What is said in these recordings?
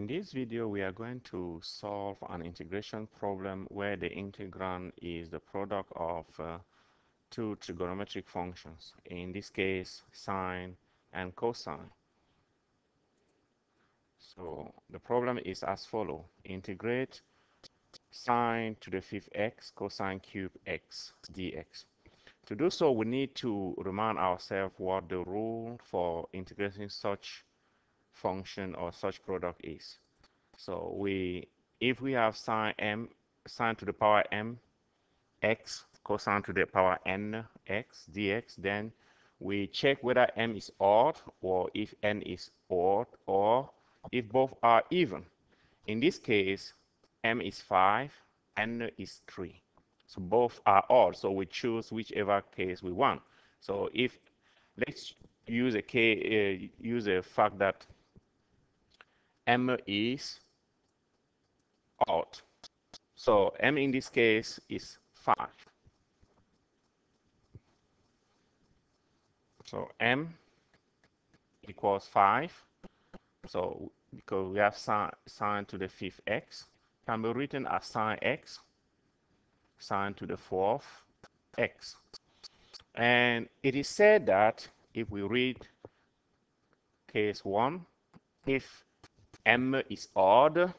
In this video, we are going to solve an integration problem where the integrand is the product of two trigonometric functions, in this case, sine and cosine. So the problem is as follows. Integrate sine to the fifth x cosine cube x dx. To do so, we need to remind ourselves what the rule for integrating such function or such product is. So if we have sine to the power m x cosine to the power n x dx, then we check whether m is odd or if n is odd or if both are even. In this case, m is 5, n is 3. So both are odd, so we choose whichever case we want. So let's use a fact that m is odd. So m in this case is 5. So m equals 5. So because we have sine to the fifth x, can be written as sine x, sine to the fourth x. And it is said that if we read case 1, if m is odd,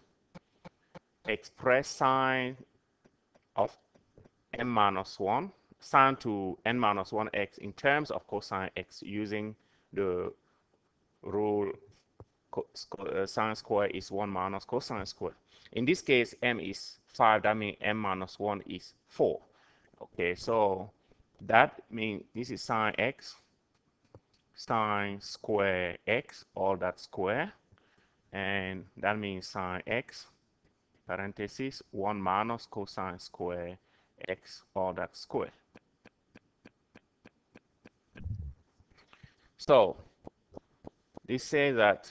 express sine of m minus 1, sine to n minus 1 x in terms of cosine x using the rule sine square is 1 minus cosine square. In this case, m is 5. That means m minus 1 is 4. Okay, so that means this is sine x, sine square x, all that square. And that means sine x, parenthesis, 1 minus cosine square x, all that square. So this says that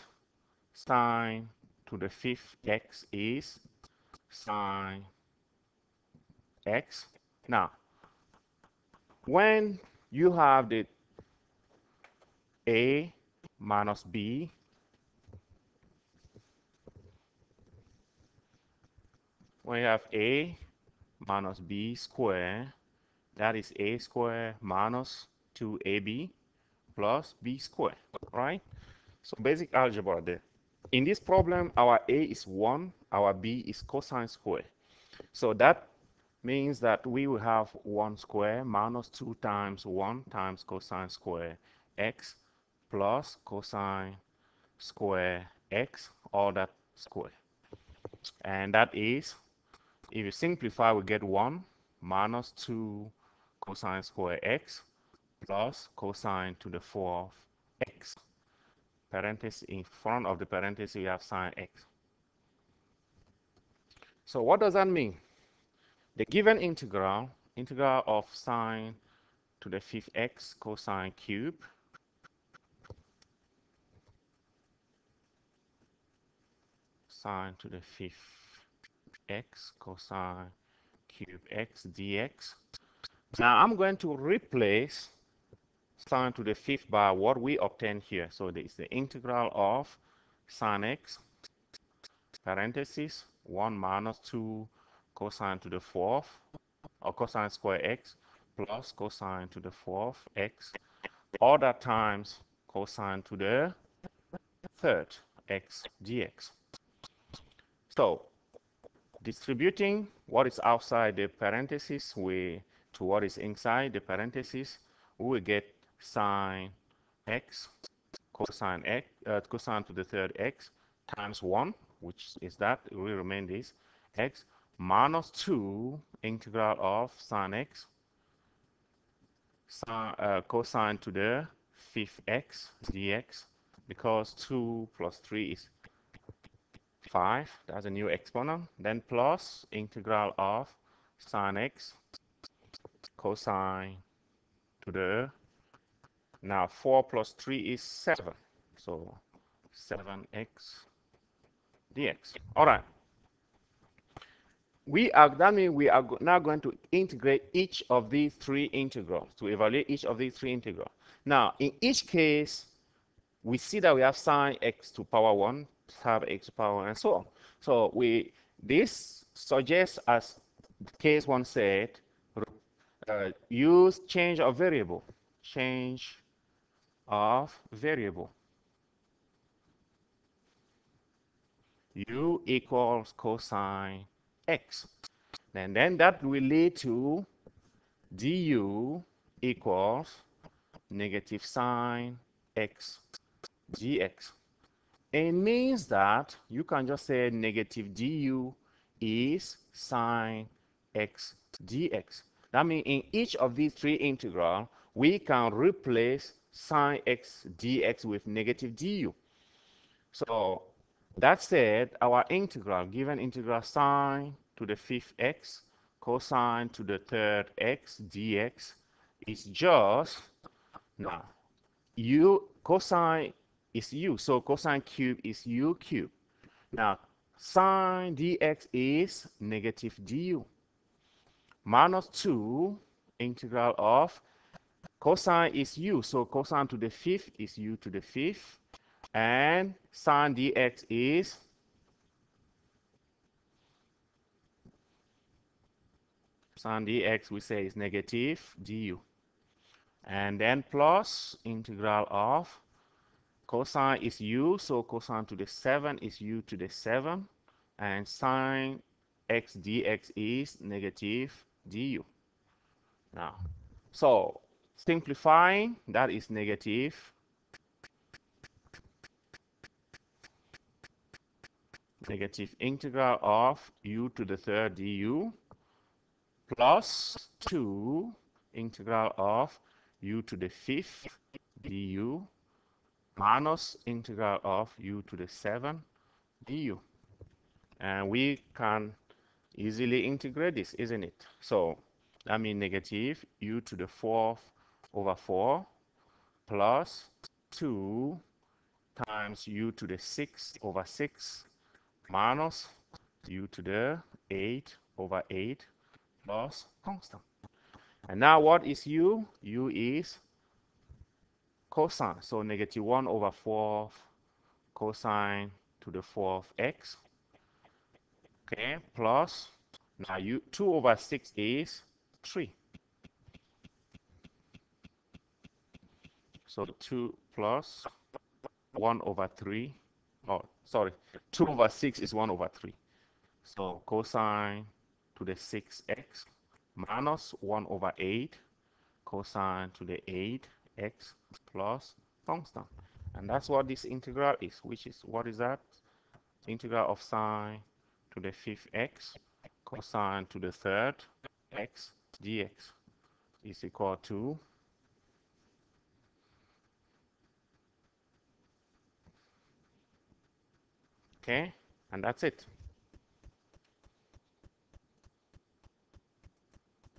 sine to the fifth x is sine x. Now, when you have the a minus b when you have a minus b square, that is a square minus 2ab plus b square, right? So basic algebra there. In this problem, our a is 1, our b is cosine square. So that means that we will have 1 square minus 2 times 1 times cosine square x plus cosine square x, all that square. And that is, if you simplify, we get 1 minus 2 cosine square x plus cosine to the fourth x. Parenthesis, in front of the parenthesis, we have sine x. So what does that mean? The given integral of sine to the fifth x cosine cube sine to the fifth x cosine cube x dx. Now I'm going to replace sine to the fifth by what we obtained here. So this is the integral of sine x, parenthesis, 1 minus 2 cosine to the fourth, or cosine square x, plus cosine to the fourth x, all that times cosine to the third x dx. So distributing what is outside the parenthesis to what is inside the parenthesis, we will get sine x, cosine to the third x times 1, which is that, it will remain this, x minus 2 integral of sine x, cosine to the fifth x dx, because 2 plus 3 is 5, that's a new exponent, then plus integral of sine x cosine to the, now 4 plus 3 is 7, so 7x dx. All right. That means we are now going to integrate each of these three integrals, to evaluate each of these three integrals. Now, in each case, we see that we have sine x to power 1 have x power and so on. So this suggests, as case one said, use change of variable. Change of variable. U equals cosine x. And then that will lead to du equals negative sine x dx. It means that you can just say negative du is sine x dx. That means in each of these three integrals, we can replace sine x dx with negative du. So that said, our integral, given integral sine to the fifth x, cosine to the third x dx, is just, now, cosine is u, so cosine cube is u cube. Now, sine dx is negative du. Minus 2 integral of cosine is u, so cosine to the fifth is u to the fifth. And sine dx is sine dx, we say, is negative du. And then plus integral of cosine is u, so cosine to the 7 is u to the 7. And sine x dx is negative du. Now, so simplifying, that is negative integral of u to the third du plus 2 integral of u to the fifth du minus integral of u to the 7 du. And we can easily integrate this, isn't it? So that means negative u to the 4th over 4 plus 2 times u to the 6 over 6 minus u to the 8 over 8 plus constant. And now what is u? U is cosine. So negative 1 over 4 cosine to the 4th x. Okay, plus, now 2 over 6 is 3. So 2 plus 1 over 3. Oh, sorry. 2 over 6 is 1 over 3. So cosine to the 6x minus 1 over 8 cosine to the 8x plus constant. And that's what this integral is, which is, what is that? Integral of sine to the fifth x cosine to the third x dx is equal to okay, and that's it.